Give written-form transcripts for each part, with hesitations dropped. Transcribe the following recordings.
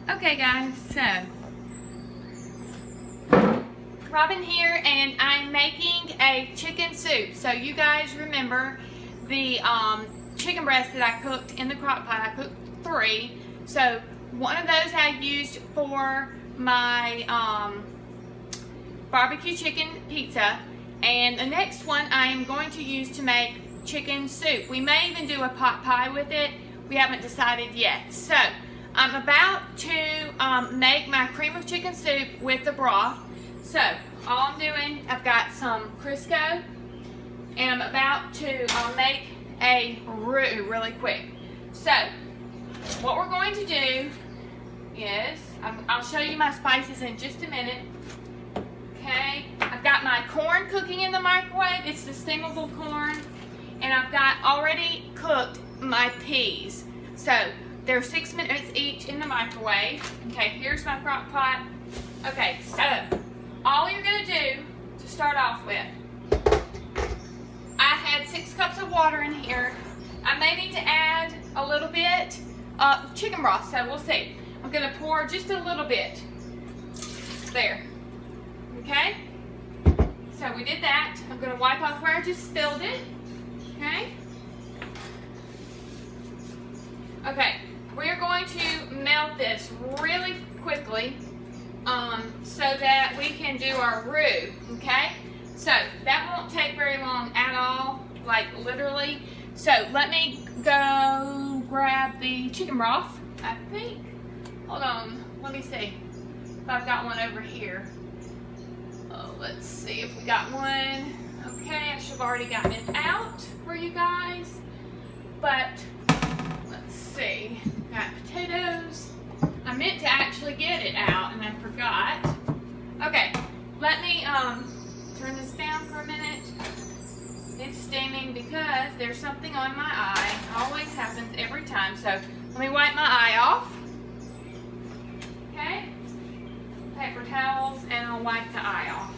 Okay guys, so Robin here, and I'm making a chicken soup. So you guys remember the chicken breast that I cooked in the crock pot. I cooked 3. So one of those I used for my barbecue chicken pizza, and the next one I am going to use to make chicken soup. We may even do a pot pie with it. We haven't decided yet. So I'm about to make my cream of chicken soup with the broth. So all I'm doing, I've got some Crisco, and I'm about to make a roux really quick. So what we're going to do is, I'll show you my spices in just a minute. Okay, I've got my corn cooking in the microwave. It's the steamable corn, and I've got already cooked my peas. So they're 6 minutes each in the microwave. Okay, here's my crock pot. Okay, so all you're gonna do to start off with, I had 6 cups of water in here. I may need to add a little bit of chicken broth, so we'll see. I'm gonna pour just a little bit there. Okay, so we did that. I'm gonna wipe off where I just spilled it. Okay. Okay, we're going to melt this really quickly so that we can do our roux, okay? So that won't take very long at all, like literally. So let me go grab the chicken broth, I think. Hold on, let me see if I've got one over here. Oh, let's see if we got one. Okay, I should have already gotten it out for you guys, but let's see. Got potatoes. I meant to actually get it out and I forgot. Okay, let me turn this down for a minute. It's steaming because there's something on my eye. Always happens every time. So let me wipe my eye off. Okay, paper towels, and I'll wipe the eye off.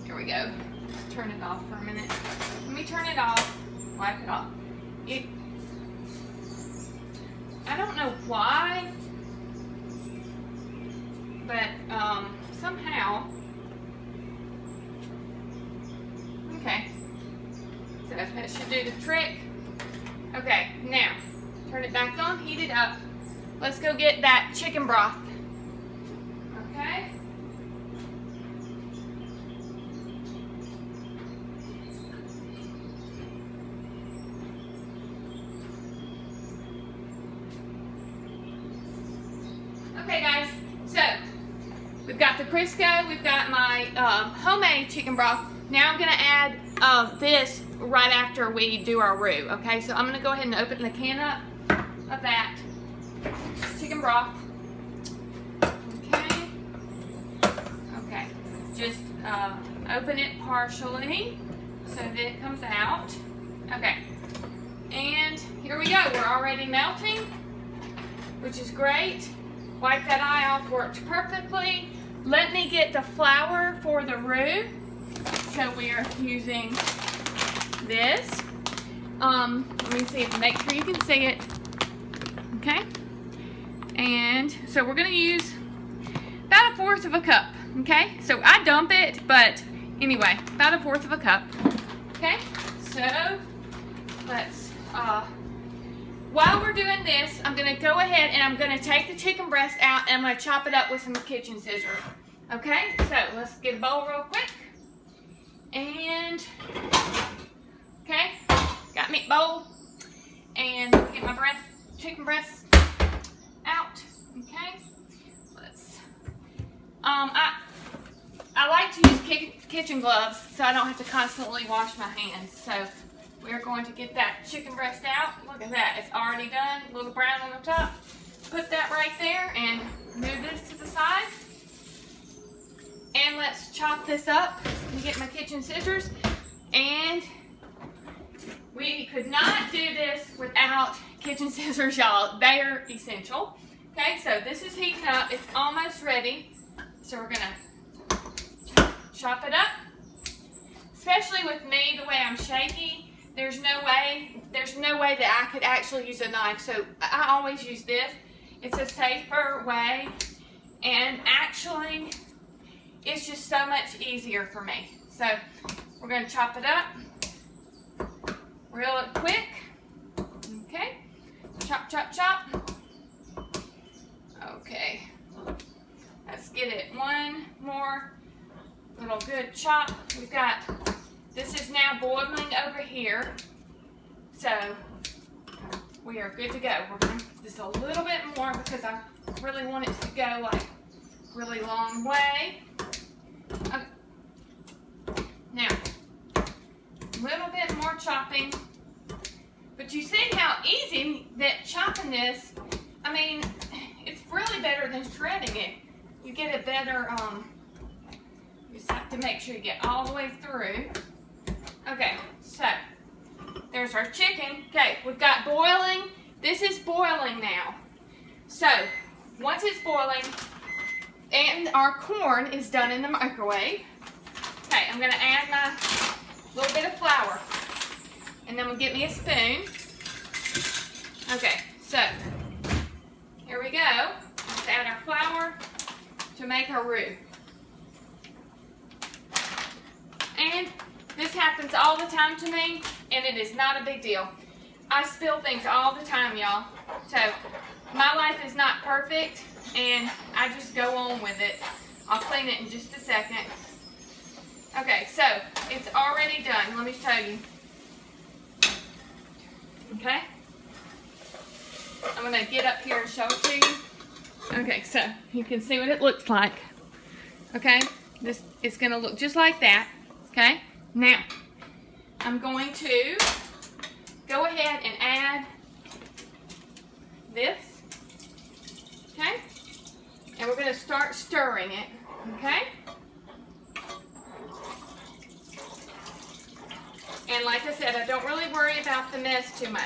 Here we go. Let's turn it off for a minute. Let me turn it off. Wipe it off. I don't know why, but somehow, okay, so that should do the trick. Okay, now turn it back on, heat it up. Let's go get that chicken broth. Okay. Okay guys, so we've got the Crisco, we've got my homemade chicken broth. Now I'm going to add this right after we do our roux, okay? So I'm going to go ahead and open the can up of that chicken broth. Okay. Okay, just open it partially so that it comes out. Okay, and here we go. We're already melting, which is great. Wipe that eye off, worked perfectly. Let me get the flour for the roux. So we are using this. Let me see, make sure you can see it. Okay. And so we're gonna use about 1/4 of a cup. Okay. So I dump it, but anyway, about 1/4 of a cup. Okay. So let's while we're doing this, I'm going to go ahead and I'm going to take the chicken breast out and I'm going to chop it up with some kitchen scissors. Okay, so let's get a bowl real quick. And, okay, got me a bowl. And get my chicken breast out. Okay, let's, I like to use kitchen gloves so I don't have to constantly wash my hands. So we're going to get that chicken breast out. Look at that, it's already done, a little brown on the top. Put that right there and move this to the side. And let's chop this up and get my kitchen scissors. And we could not do this without kitchen scissors, y'all. They are essential. Okay, so this is heating up, it's almost ready. So we're gonna chop it up. Especially with me, the way I'm shaky, there's no way that I could actually use a knife, so I always use this. It's a safer way, and actually it's just so much easier for me. So we're going to chop it up real quick. Okay, chop, chop, chop. Okay, let's get it one more little good chop. We've got, this is now boiling over here, so we are good to go. We're going to just a little bit more because I really want it to go like really long way. Okay. Now, a little bit more chopping, but you see how easy that chopping this, I mean, it's really better than shredding it. You get a better, you just have to make sure you get all the way through. Okay, so there's our chicken. Okay, we've got boiling. This is boiling now. So once it's boiling and our corn is done in the microwave, okay, I'm gonna add my little bit of flour, and then we'll get me a spoon. Okay, so here we go. Let's add our flour to make our roux. And this happens all the time to me, and it is not a big deal. I spill things all the time, y'all. So my life is not perfect, and I just go on with it. I'll clean it in just a second. Okay, so it's already done. Let me show you. Okay? I'm going to get up here and show it to you. Okay, so you can see what it looks like. Okay? This is going to look just like that. Okay? Now, I'm going to go ahead and add this. Okay? And we're going to start stirring it. Okay? And like I said, I don't really worry about the mess too much.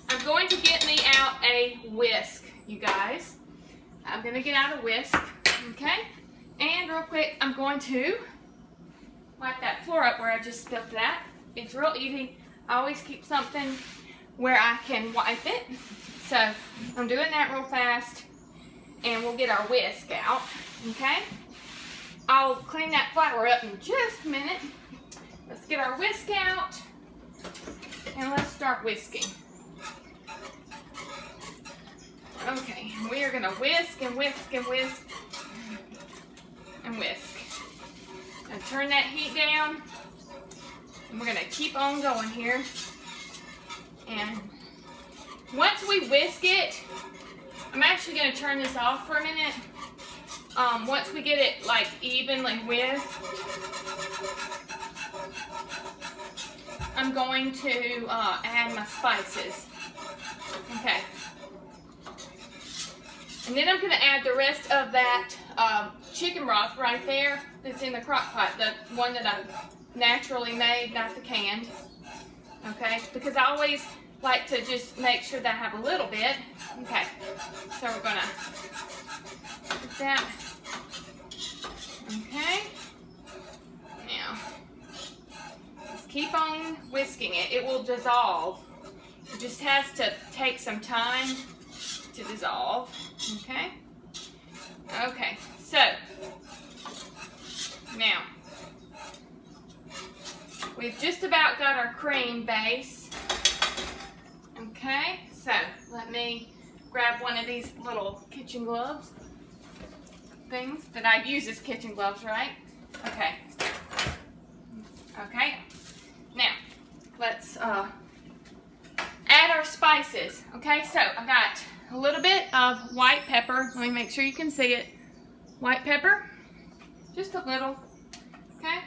I'm going to get me out a whisk, you guys. I'm going to get out a whisk. Okay? And real quick, I'm going to wipe that floor up where I just spilled that. It's real easy. I always keep something where I can wipe it. So I'm doing that real fast, and we'll get our whisk out. Okay? I'll clean that flour up in just a minute. Let's get our whisk out, and let's start whisking. Okay, we are going to whisk and whisk and whisk and whisk. And turn that heat down, and we're going to keep on going here. And once we whisk it, I'm actually going to turn this off for a minute. Once we get it like evenly whisked, I'm going to add my spices. Okay. And then I'm going to add the rest of that chicken broth right there that's in the crock pot, the one that I naturally made, not the canned. Okay, because I always like to just make sure that I have a little bit. Okay, so we're going to put that. Okay, now just keep on whisking it. It will dissolve. It just has to take some time to dissolve. Okay. Okay. So now we've just about got our cream base. Okay. So let me grab one of these little kitchen gloves things that I use as kitchen gloves, right? Okay. Okay. Now let's add our spices. Okay. So I got a little bit of white pepper. Let me make sure you can see it. White pepper. Just a little. Okay.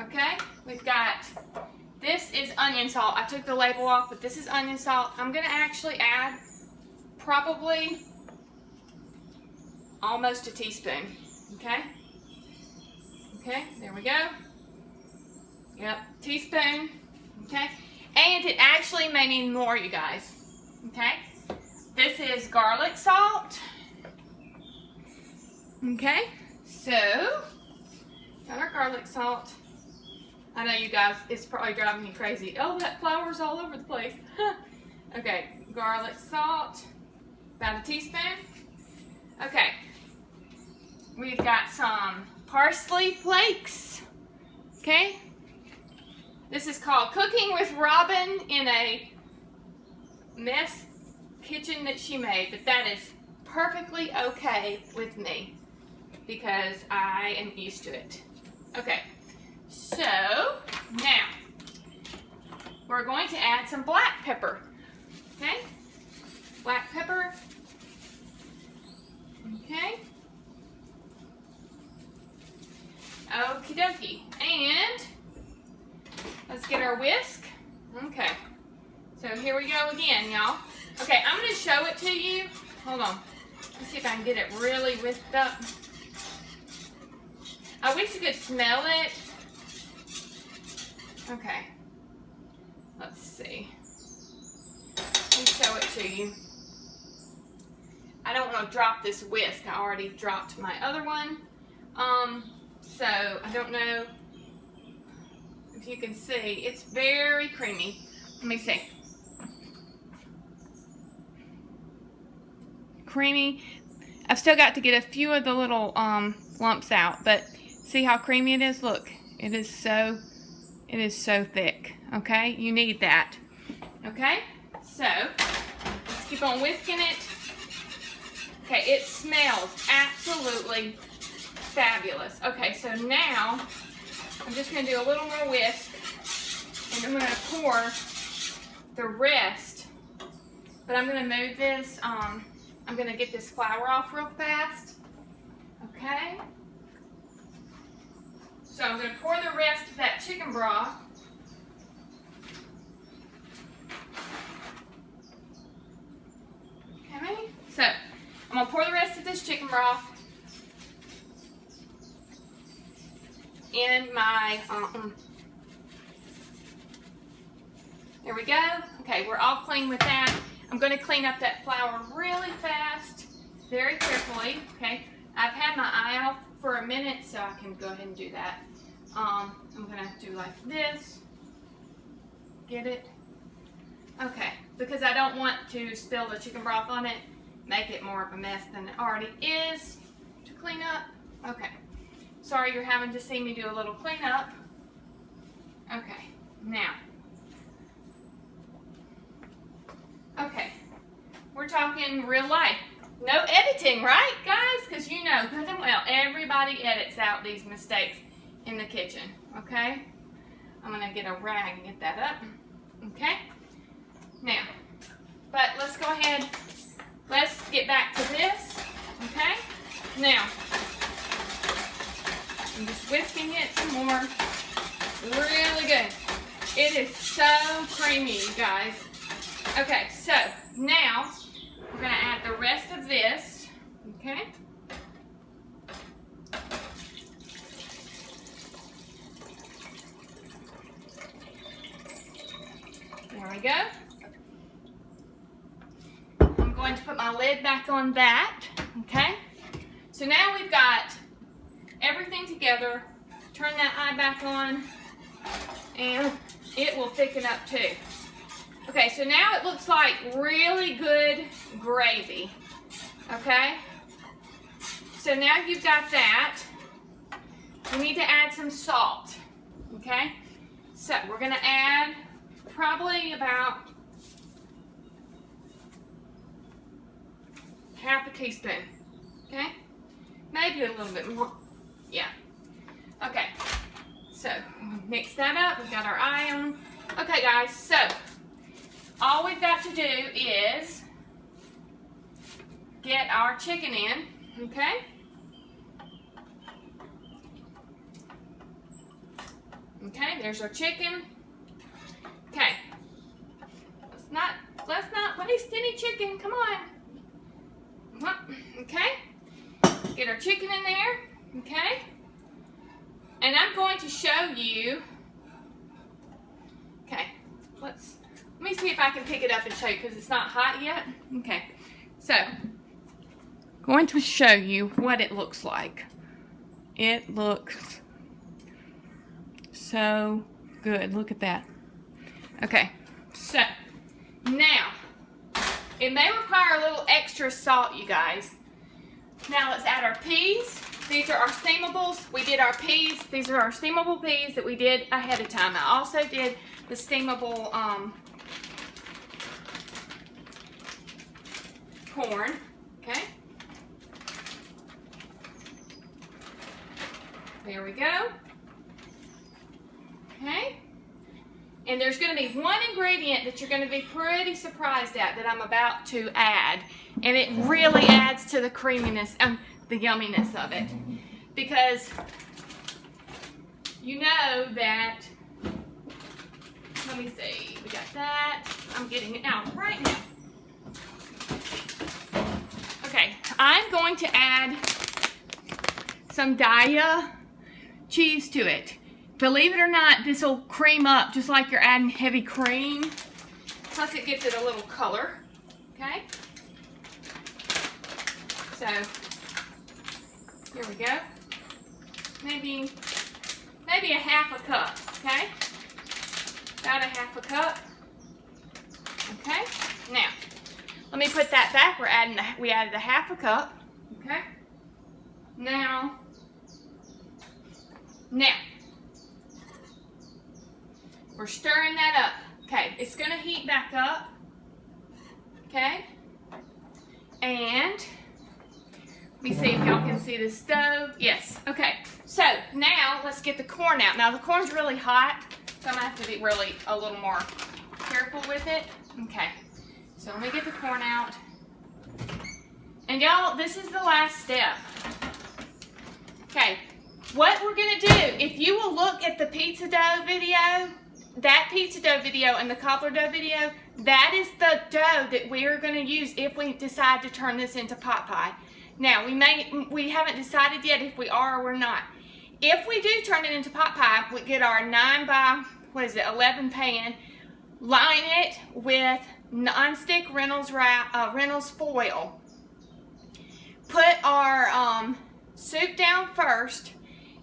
Okay. We've got, this is onion salt. I took the label off, but this is onion salt. I'm going to actually add probably almost a teaspoon. Okay. Okay. There we go. Yep. Teaspoon. Okay. And it actually may need more, you guys. Okay. This is garlic salt. Okay, so got our garlic salt. I know you guys, it's probably driving me crazy. Oh, that flour's all over the place. Okay, garlic salt, about a teaspoon. Okay, we've got some parsley flakes. Okay, this is called Cooking with Robin in a mess kitchen that she made, but that is perfectly okay with me because I am used to it. Okay, so now we're going to add some black pepper. Okay, black pepper. Okay. Okie dokie. And let's get our whisk. Okay. So here we go again, y'all. Okay, I'm going to show it to you. Hold on. Let's see if I can get it really whisked up. I wish you could smell it. Okay. Let's see. Let me show it to you. I don't want to drop this whisk. I already dropped my other one. So I don't know if you can see. It's very creamy. Let me see. Creamy. I've still got to get a few of the little lumps out, but see how creamy it is? Look, it is so thick. Okay, you need that. Okay, so let's keep on whisking it. Okay, it smells absolutely fabulous. Okay, so now I'm just going to do a little more whisk, and I'm going to pour the rest. But I'm going to move this. I'm going to get this flour off real fast. Okay. So I'm going to pour the rest of that chicken broth. Okay. So I'm going to pour the rest of this chicken broth in my, there we go. Okay, we're all clean with that. I'm going to clean up that flour really fast, very carefully. Okay, I've had my eye off for a minute, so I can go ahead and do that. I'm going to do like this. Get it? Okay, because I don't want to spill the chicken broth on it, make it more of a mess than it already is to clean up. Okay, sorry you're having to see me do a little cleanup. Okay, now. Okay, we're talking real life. No editing, right, guys? Because you know good and well, everybody edits out these mistakes in the kitchen, okay? I'm going to get a rag and get that up, okay? Now, but let's go ahead, let's get back to this, okay? Now, I'm just whisking it some more. Really good. It is so creamy, you guys. Okay, so now we're going to add the rest of this, okay? There we go. I'm going to put my lid back on that, okay? So now we've got everything together. Turn that eye back on, and it will thicken up too. Okay, so now it looks like really good gravy, okay? So now you've got that. We need to add some salt, okay? So we're going to add probably about half a teaspoon, okay? Maybe a little bit more, yeah. Okay, so mix that up. We've got our eye on. Okay, guys, so all we've got to do is get our chicken in, okay? Okay, there's our chicken. Okay, let's not waste any chicken, come on. Okay, get our chicken in there, okay? And I'm going to show you, okay, let me see if I can pick it up and show you because it's not hot yet. Okay, so going to show you what it looks like. It looks so good. Look at that. Okay, so now it may require a little extra salt, you guys. Now let's add our peas. These are our steamables. We did our peas. These are our steamable peas that we did ahead of time. I also did the steamable corn. Okay. There we go. Okay. And there's going to be one ingredient that you're going to be pretty surprised at that I'm about to add. And it really adds to the creaminess and the yumminess of it. Because you know that, let me see, we got that. I'm getting it out right now. Okay, I'm going to add some Daiya cheese to it. Believe it or not, this will cream up just like you're adding heavy cream. Plus it gives it a little color, okay? So, here we go. Maybe a half a cup, okay? About a half a cup. Okay, now, let me put that back. We added a half a cup, okay? Now, we're stirring that up. Okay, it's gonna heat back up. Okay, and let me see if y'all can see the stove. Yes, okay. So now let's get the corn out. Now the corn's really hot, so I'm gonna have to be really a little more careful with it. Okay, so let me get the corn out. And y'all, this is the last step. Okay, what we're gonna do, if you will look at the pizza dough video, that pizza dough video and the cobbler dough video, that is the dough that we are going to use if we decide to turn this into pot pie. Now, we haven't decided yet if we are or we're not. If we do turn it into pot pie, we get our 9 by, 11 pan, line it with non-stick Reynolds foil. Put our soup down first,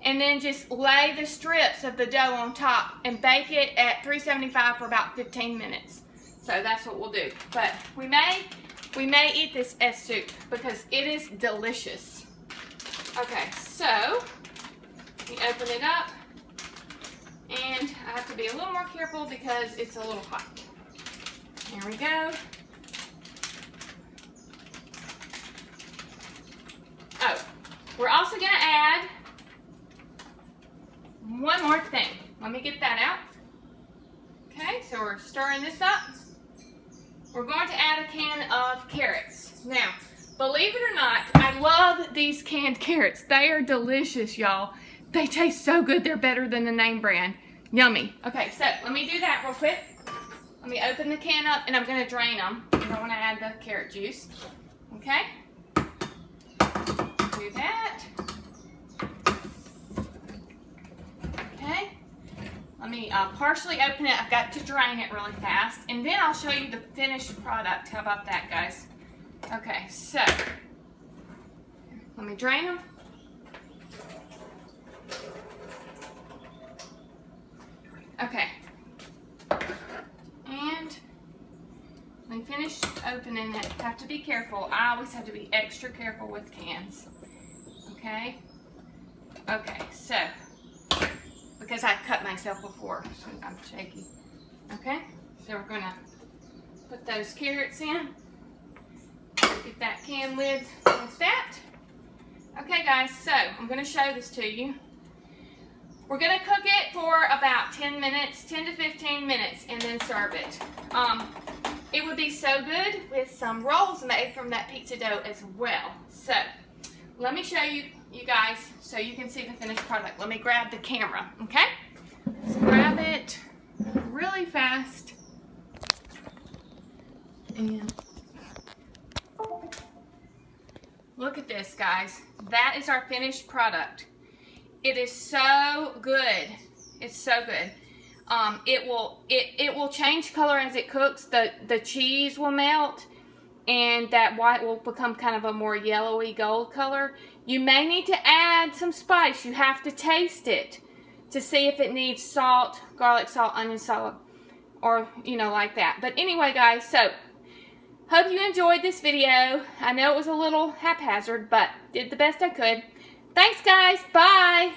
and then just lay the strips of the dough on top and bake it at 375 for about 15 minutes. So that's what we'll do. But we may eat this as soup because it is delicious. Okay, so we open it up, and I have to be a little more careful because it's a little hot. Here we go. Oh, we're also gonna add one more thing. Let me get that out. Okay, so we're stirring this up. We're going to add a can of carrots. Now, believe it or not, I love these canned carrots. They are delicious, y'all. They taste so good, they're better than the name brand. Yummy. Okay, so let me do that real quick. Let me open the can up, and I'm going to drain them. I don't want to add the carrot juice. Okay? Do that. Okay, let me partially open it. I've got to drain it really fast, and then I'll show you the finished product. How about that, guys? Okay, so let me drain them. Okay, and when finished opening it, have to be careful. I always have to be extra careful with cans. Okay, so because I cut myself before, so I'm shaky. Okay, so we're gonna put those carrots in. Get that can lid like that. Okay, guys, so I'm gonna show this to you. We're gonna cook it for about 10 minutes, 10 to 15 minutes, and then serve it. It would be so good with some rolls made from that pizza dough as well. So let me show you guys so you can see the finished product. Let me grab the camera, okay? Let's grab it really fast. And look at this, guys. That is our finished product. It is so good. It's so good. It will change color as it cooks. The cheese will melt, and that white will become kind of a more yellowy gold color. You may need to add some spice. You have to taste it. to see if it needs salt, garlic salt, onion salt, or, you know, like that. But anyway, guys, so hope you enjoyed this video. I know it was a little haphazard, but did the best I could. Thanks, guys. Bye.